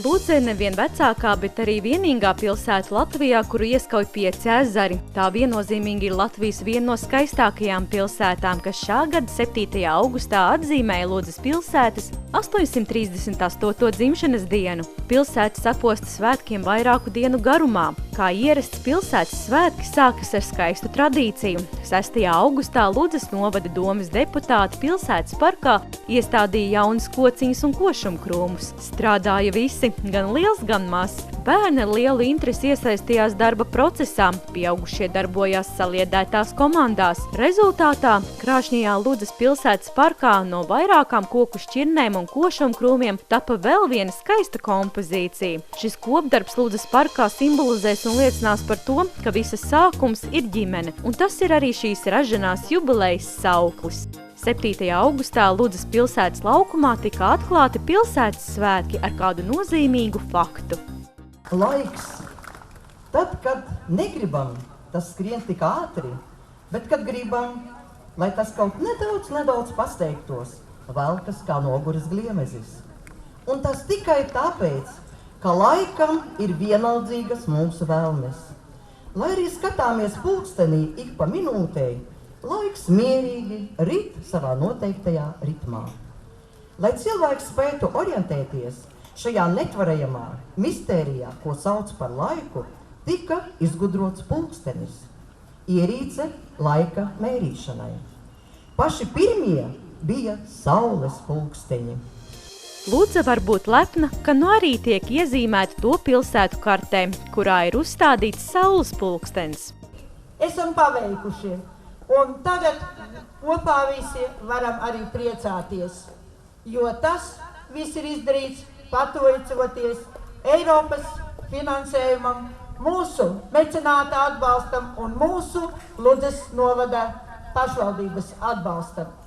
Lūdze ir nevien vecākā, bet arī vienīgā pilsēta Latvijā, kuru ieskauj 5 ezeri. Tā viennozīmīgi ir Latvijas viena no skaistākajām pilsētām, kas šā gada 7. augustā atzīmēja Ludzes pilsētas 838. dzimšanas dienu. Pilsēta saposta svētkiem vairāku dienu garumā. Kā ierasts, pilsētas svētki sākas ar skaistu tradīciju. 6. augustā Ludzes novada domes deputāti pilsētas parkā iestādīja jaunas kociņas un košumkrūmus. Strādāja visi, gan liels, gan mazs. Bērni ar lielu interesi iesaistījās darba procesā, pieaugušie darbojās saliedētās komandās. Rezultātā krāšņajā Ludzes pilsētas parkā no vairākām koku šķirnēm un košumkrūmiem tapa vēl viena skaista kompozīcija. Šis kopdarbs Ludzes parkā simbolizēs un liecinās par to, ka visas sākums ir ģimene, un tas ir arī šīs raženās jubilejas sauklis. 7. augustā Ludzes pilsētas laukumā tika atklāti pilsētas svētki ar kādu nozīmīgu faktu. Laiks. Tad, kad negribam, tas skrien tik ātri, bet kad gribam, lai tas kaut nedaudz pasteigtos, velkas kā noguras gliemezis. Un tas tikai tāpēc, ka laikam ir vienaldzīgas mūsu vēlmes. Lai arī skatāmies pulkstenī ik pa minūtei, laiks mierīgi rit savā noteiktajā ritmā. Lai cilvēks spētu orientēties šajā netvarējamā mistērijā, ko sauc par laiku, tika izgudrots pulkstenis, ierīce laika mērīšanai. Paši pirmie bija saules pulksteņi. Ludze var būt lepna, ka nu arī tiek iezīmēta to pilsētu kartē, kurā ir uzstādīts saules pulkstenis. Esam paveikuši, un tagad kopā visi varam arī priecāties, jo tas viss ir izdarīts pateicoties Eiropas finansējumam, mūsu mecenāta atbalstam un mūsu Ludzes novada pašvaldības atbalstam.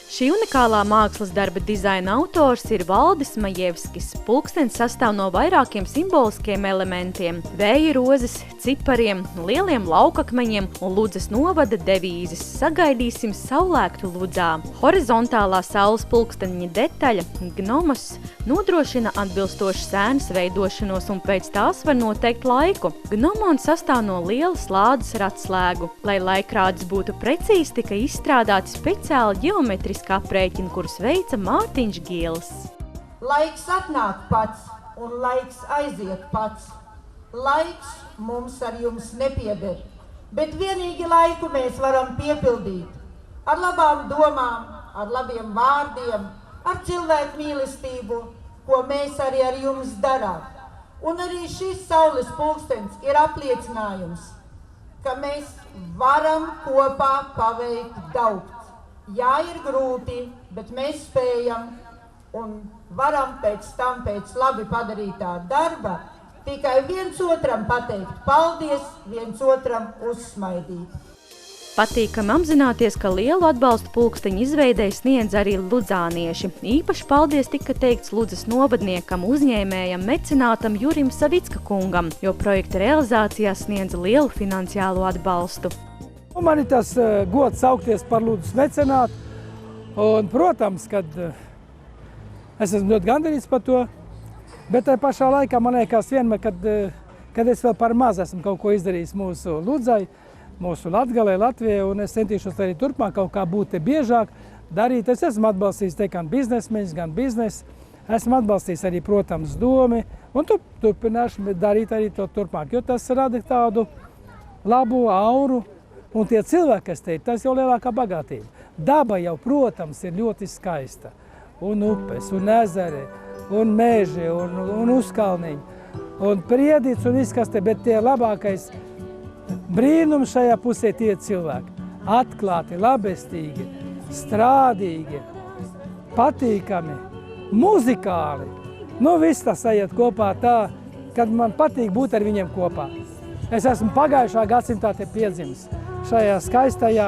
Šī unikālā mākslas darba dizaina autors ir Valdis Majevskis. Pulkstenis sastāv no vairākiem simboliskiem elementiem – vēja rozes, cipariem, lieliem laukakmeņiem un Ludzes novada devīzes "Sagaidīsim saulēktu Ludzā". Horizontālā saules pulksteņa detaļa – gnomos nodrošina atbilstošu sēnas veidošanos un pēc tās var noteikt laiku. Gnomons sastāv no lielas lādes ar atslēgu. Lai laikrādis būtu precīzi, tika izstrādāti speciāli ģeometriski aprēķini, kurus veica Mārtiņš Gielis. Laiks atnāk pats un laiks aiziet pats. Laiks mums ar jums nepieder, bet vienīgi laiku mēs varam piepildīt. Ar labām domām, ar labiem vārdiem, ar cilvēku mīlestību, ko mēs arī ar jums darām. Un arī šis saules pulkstenis ir apliecinājums, ka mēs varam kopā paveikt daudz. Jā, ir grūti, bet mēs spējam un varam pēc tam, pēc labi padarītā darba, tikai viens otram pateikt paldies, viens otram uzsmaidīt. Patīkami apzināties, ka lielu atbalstu pulksteņa izveidei sniedz arī ludzānieši. Īpaši paldies tika teikts Ludzes novadniekam, uzņēmējam, mecenātam Jurim Savicka kungam, jo projekta realizācijā sniedz lielu finansiālo atbalstu. Man ir tas gods saukties par Ludzes mecenātu, un, protams, kad es esmu ļoti gandarīts par to, bet tajā pašā laikā man liekas vienmēr, kad es vēl par maz esmu kaut ko izdarījis mūsu Ludzai, mūsu Latgalei, Latvijai, un es centīšos arī turpmāk kaut kā būt te biežāk darīt. Es esmu atbalstījis te gan biznesmeņus, gan biznesu, esmu atbalstījis arī, protams, domi, un turpināšu darīt arī to turpmāk, jo tas rada tādu labu auru. Un tie cilvēki, kas te ir, tas jau lielākā bagātība. Daba jau, protams, ir ļoti skaista. Un upes, un ezeri, un meži, un uzkalniņi, un priedīts, un viss, kas te, bet tie labākais brīnums šajā pusē tie cilvēki. Atklāti, labestīgi, strādīgi, patīkami, muzikāli. Nu, viss tas aiziet kopā tā, kad man patīk būt ar viņiem kopā. Es esmu pagājušā gadsimtā te piedzimis šajā skaistajā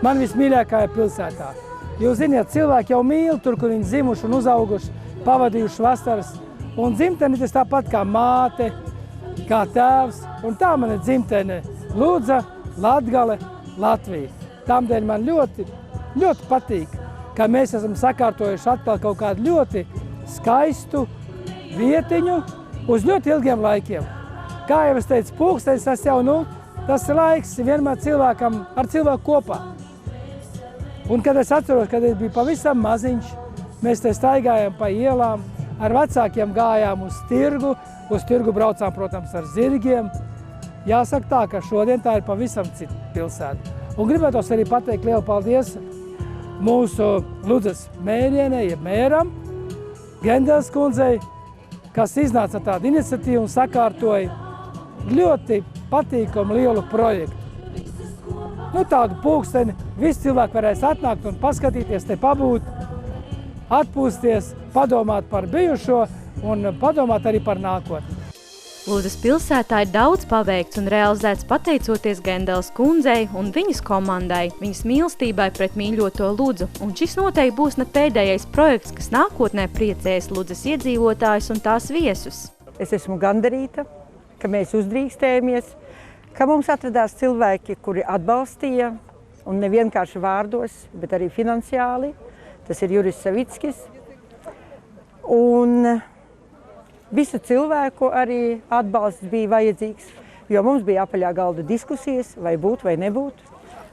man vismīļākajā pilsētā. Jūs ziniet, cilvēki jau mīl tur, kur viņi zimuši un uzauguši, pavadījuši vasaras. Un dzimteni tas tāpat kā māte, kā tēvs. Un tā man ir dzimtene Ludza, Latgale, Latvija. Tādēļ man ļoti, ļoti patīk, ka mēs esam sakārtojuši atkal kaut kādu ļoti skaistu vietiņu uz ļoti ilgiem laikiem. Kā jau es teicu, pulkstenis tas ir laiks vienmēr cilvēkam ar cilvēku kopā. Un kad es atceros, kad es biju pavisam maziņš, mēs te staigājām pa ielām, ar vecākiem gājām uz tirgu braucām, protams, ar zirgiem. Jāsaka tā, ka šodien tā ir pavisam cita pilsēta. Un gribētos arī pateikt lielu paldies mūsu Ludzas mērienei, jeb mēram, Gendels kundzei, kas iznāca tādu iniciatīvu un sakārtoja ļoti patīkamu lielu projektu. Tādu pulksteni visi cilvēki varēs atnākt un paskatīties, te pabūt, atpūsties, padomāt par bijušo un padomāt arī par nākotni. Ludzas pilsētā ir daudz paveikts un realizēts pateicoties Gendels kundzei un viņas komandai, viņas mīlestībai pret mīļoto Ludzu. Un šis noteikti būs ne pēdējais projekts, kas nākotnē priecēs Ludzas iedzīvotājus un tās viesus. Es esmu gandarīta, ka mēs uzdrīkstējamies, ka mums atradās cilvēki, kuri atbalstīja, un ne vienkārši vārdos, bet arī finansiāli. Tas ir Juris Savickis. Un visu cilvēku arī atbalsts bija vajadzīgs, jo mums bija apaļā galda diskusijas, vai būt vai nebūt.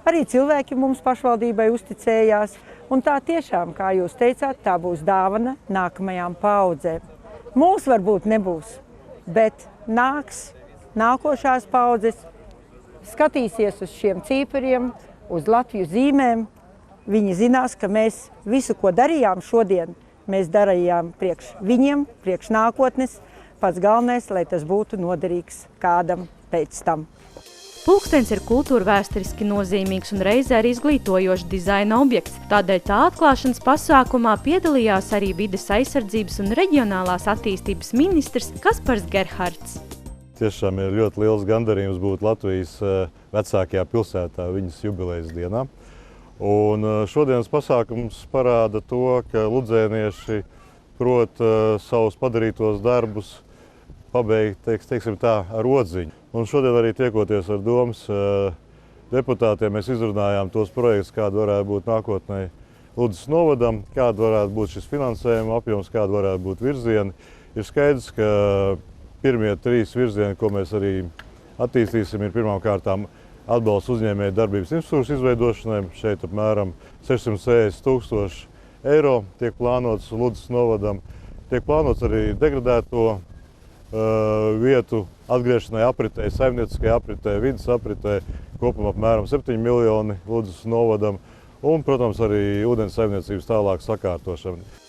Arī cilvēki mums pašvaldībai uzticējās, un tā tiešām, kā jūs teicāt, tā būs dāvana nākamajām paaudzēm. Mūs varbūt nebūs, bet nākošās paaudzes skatīsies uz šiem cīpariem, uz Latviju zīmēm. Viņi zinās, ka mēs visu, ko darījām šodien, mēs darījām priekš viņiem, priekš nākotnes. Pats galvenais, lai tas būtu noderīgs kādam pēc tam. Pulkstenis ir kultūra vēsturiski nozīmīgs un reizē arī izglītojošs dizaina objekts. Tādēļ tā atklāšanas pasākumā piedalījās arī vides aizsardzības un reģionālās attīstības ministrs Kaspars Gerhards. Tiešām ir ļoti liels gandarījums būt Latvijas vecākajā pilsētā viņas jubilejas dienā. Un šodienas pasākums parāda to, ka ludzēnieši prot savus padarītos darbus pabeigt, teiksim tā, ar odziņu. Un šodien arī tiekoties ar domas deputātiem, mēs izrunājām tos projektus, kāda varētu būt nākotnē Ludzas novadam, kāda varētu būt šis finansējuma apjoms, kāda varētu būt virzieni. Ir skaidrs, ka pirmie 3 virzieni, ko mēs arī attīstīsim, ir pirmām kārtām atbalsts uzņēmēju darbības infrastruktūras izveidošanai. Šeit apmēram 660 000 eiro tiek plānots Ludzas novadam. Tiek plānots arī degradēto vietu atgriešanai apritē, saimnieciskajai apritē, vidas apritē, kopumā apmēram 7 miljoni Ludzas novadam un, protams, arī ūdens saimniecības tālāk sakārtošana.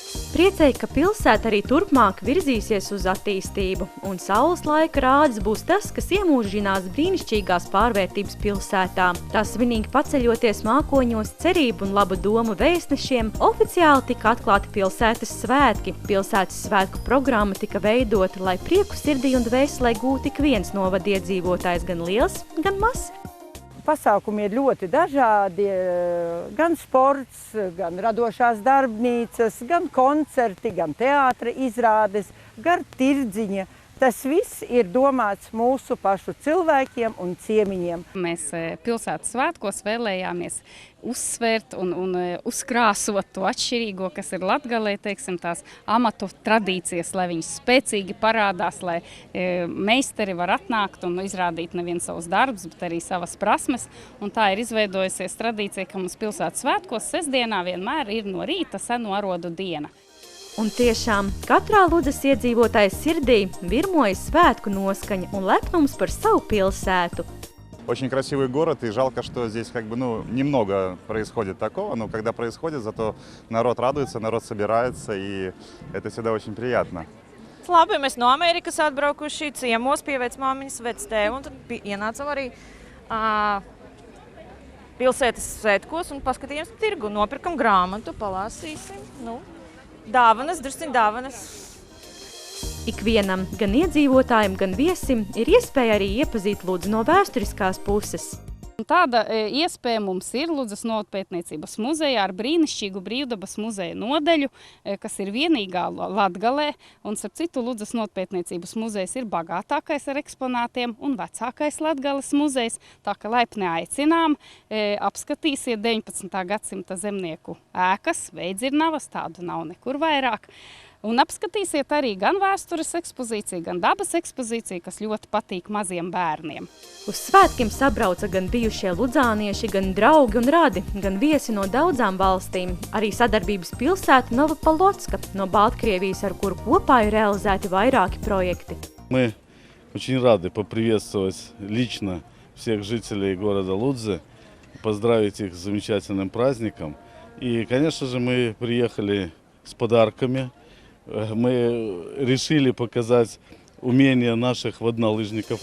Priecēja, ka pilsēta arī turpmāk virzīsies uz attīstību, un saules laika rādis būs tas, kas iemūžinās brīnišķīgās pārvērtības pilsētā. Tā svinīgi paceļoties mākoņos cerību un labu domu vēstnešiem, oficiāli tika atklāti pilsētas svētki. Pilsētas svētku programma tika veidota, lai prieku sirdī un dvēselē gūtu ik viens novada iedzīvotājs, gan liels, gan mazs. Pasākumi ir ļoti dažādi, gan sports, gan radošās darbnīcas, gan koncerti, gan teātra izrādes, gan tirdziņa. Tas viss ir domāts mūsu pašu cilvēkiem un ciemiņiem. Mēs pilsētas svētkos vēlējāmies uzsvērt un uzkrāsot to atšķirīgo, kas ir Latgalē, teiksim, tās amatu tradīcijas, lai viņas spēcīgi parādās, lai meistari var atnākt un izrādīt nevien savus darbus, bet arī savas prasmes. Un tā ir izveidojusies tradīcija, ka mums pilsētas svētkos sestdienā vienmēr ir no rīta seno arodu diena. Un tiešām katrā Ludzas iedzīvotāja sirdī virmojas svētku noskaņa un lepnums par savu pilsētu. Очень красивый город, и жалко, что здесь немного происходит такого, но когда происходит, зато народ радуется, народ собирается, и это всегда очень приятно. Labi, mēs no Amerikas atbraukuši ciemos pie vecmāmiņas, vectēva, un tad ienācam arī pilsētas svētkos un paskatījāmies tirgu, nopirkam grāmatu, palasīsim, dāvanas, drusciņ dāvanas. Ikvienam, gan iedzīvotājiem, gan viesim, ir iespēja arī iepazīt Ludzu no vēsturiskās puses. Tāda iespēja mums ir Ludzas novadpētniecības muzejā ar brīnišķīgu brīvdabas muzeja nodaļu, kas ir vienīgā Latgalē. Un, starp citu, Ludzas novadpētniecības muzejs ir bagātākais ar eksponātiem un vecākais Latgales muzejs. Tā ka laipni aicinām, apskatīsiet 19. gadsimta zemnieku ēkas, Veidzirnavas, tādu nav nekur vairāk. Un apskatīsiet arī gan vēstures ekspozīciju, gan dabas ekspozīciju, kas ļoti patīk maziem bērniem. Uz svētkiem sabrauca gan bijušie ludzānieši, gan draugi un radi, gan viesi no daudzām valstīm. Arī sadarbības pilsēta Novopolotska no Baltkrievijas, ar kuru kopā ir realizēti vairāki projekti. Мы очень рады поприветствовать лично всех жителей города Лудзы, поздравить их с замечательным праздником. И, конечно же, мы приехали с подарками. Мы решили показать умения наших воднолыжников.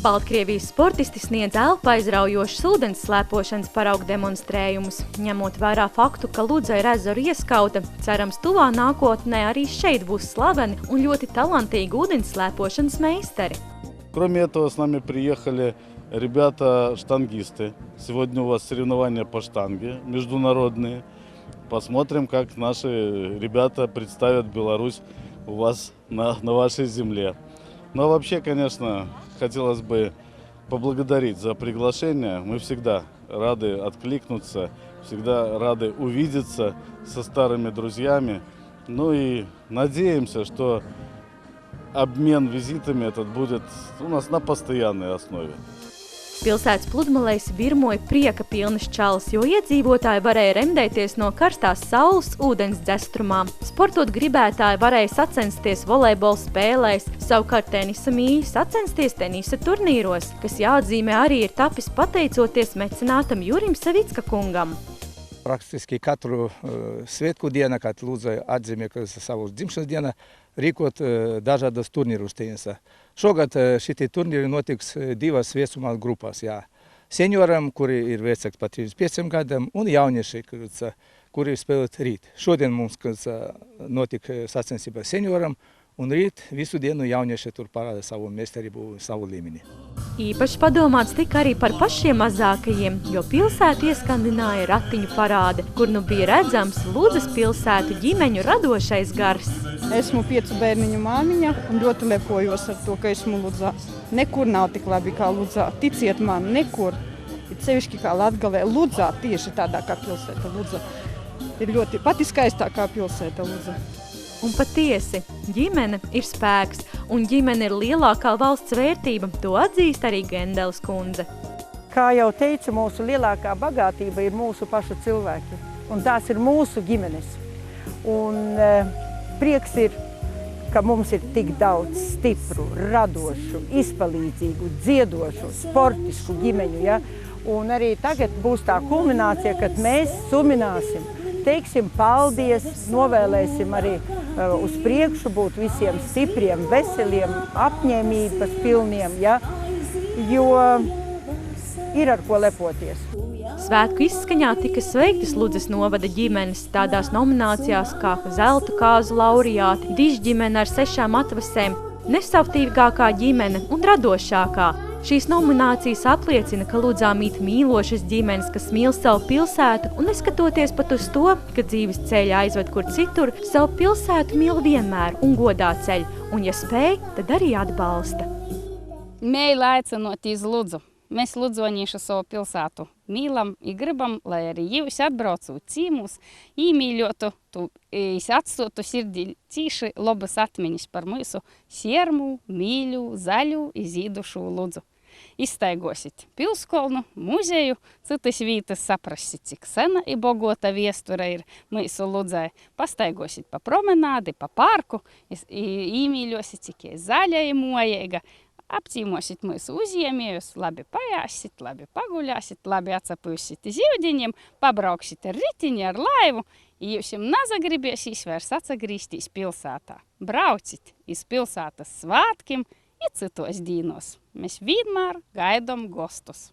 Baltkrievijas sportisti sniedz elpu aizraujošas ūdens slēpošanas paraugu demonstrējumus. Ņemot vērā faktu, ka Ludza ir ezeru ieskauta, cerams tuvā nākotnē arī šeit būs slaveni un ļoti talantīgi ūdens slēpošanas meistari. Кроме этого, с нами приехали ребята-штангисты. Сегодня у вас соревнования по штанге международные. Посмотрим, как наши ребята представят Беларусь у вас на вашей земле. Ну а вообще, конечно, хотелось бы поблагодарить за приглашение. Мы всегда рады откликнуться, всегда рады увидеться со старыми друзьями. Ну и надеемся, что обмен визитами этот будет у нас на постоянной основе. Pilsētas pludmalēs virmoja prieka pilnas čalas, jo iedzīvotāji varēja remdēties no karstās saules ūdens dzestrumā. Sportot gribētāji varēja sacensties volejbola spēlēs, savukārt tenisa mīļi sacensties tenisa turnīros, kas jāatzīmē arī ir tapis pateicoties mecenātam Jurim Savicka kungam. Praktiski katru svētku dienu, kad Lūdza atzīmē savu dzimšanas dienu, rīkot dažādas turnīrus tenisa. Šogad šitie turnīri notiks divas vecuma grupās. Senioram, kuri ir vecāki par 35 gadiem, un jaunieši, kuri spēlēt rīt. Šodien mums notika sacensība senioram, un rīt visu dienu jaunieši tur parāda savu meistarību, savu līmeni. Īpaši padomāts tika arī par pašiem mazākajiem, jo pilsētu ieskandināja ratiņu parāde, kur nu bija redzams Ludzas pilsētu ģimeņu radošais gars. Esmu 5 bērniņu māmiņa un ļoti lepojos ar to, ka esmu Ludzā. Nekur nav tik labi kā Ludzā. Ticiet man, nekur. Ir sevišķi kā Latgalē. Ludzā tieši tādā kā pilsēta Ludza. Ir ļoti pati skaistākā pilsēta Ludza. Un patiesi, ģimene ir spēks, un ģimene ir lielākā valsts vērtība. To atzīst arī Gendeles kundze. Kā jau teicu, mūsu lielākā bagātība ir mūsu pašu cilvēki, un tās ir mūsu ģimenes. Un prieks ir, ka mums ir tik daudz stipru, radošu, izpalīdzīgu, dziedošu, sportisku ģimeņu. Ja? Un arī tagad būs tā kulminācija, kad mēs sumināsim. Teiksim paldies, novēlēsim arī uz priekšu būt visiem stipriem, veseliem, apņēmības pilniem, ja? Jo ir ar ko lepoties. Svētku izskaņā tika sveiktas Ludzas novada ģimenes tādās nominācijās kā Zelta kāzu laureāti, dižģimene ar 6 atvasēm, nesavtīgākā ģimene un radošākā. Šīs nominācijas apliecina, ka Ludzā mīt mīlošas ģimenes, kas mīl savu pilsētu, un neskatoties pat uz to, ka dzīves ceļa aizved kur citur, savu pilsētu mīl vienmēr un godā ceļ, un ja spēj, tad arī atbalsta. Mēļi aicinot iz Ludzu. Mēs ludzonieši savu pilsētu mīlam i gribam, lai arī jūs atbraucu cīmus, īmīļotu, atstotu sirdī cīši labas atmiņas par mūsu siermu, mīļu, zaļu i zīdušu Ludzu. Izstaigosit pilskolnu, muzeju, citas vītas saprasit, cik sena i bogota viestura ir mūsu Ludzai. Pastaigosit pa promenādi, pa parku, īmīļosit, cik ir zaļa i mojeiga. Apcīmosit mūsu uzņēmējus, labi pajāsit, labi paguļāsit, labi atsapūsit zīvdiņiem, pabrauksit ar ritiņu, ar laivu, i jūs nazagribēsīs vairs atsagrīstīs pilsētā. Braucit iz pilsētas svātkiem i citos dīnos. Mēs vienmēr gaidām gostus.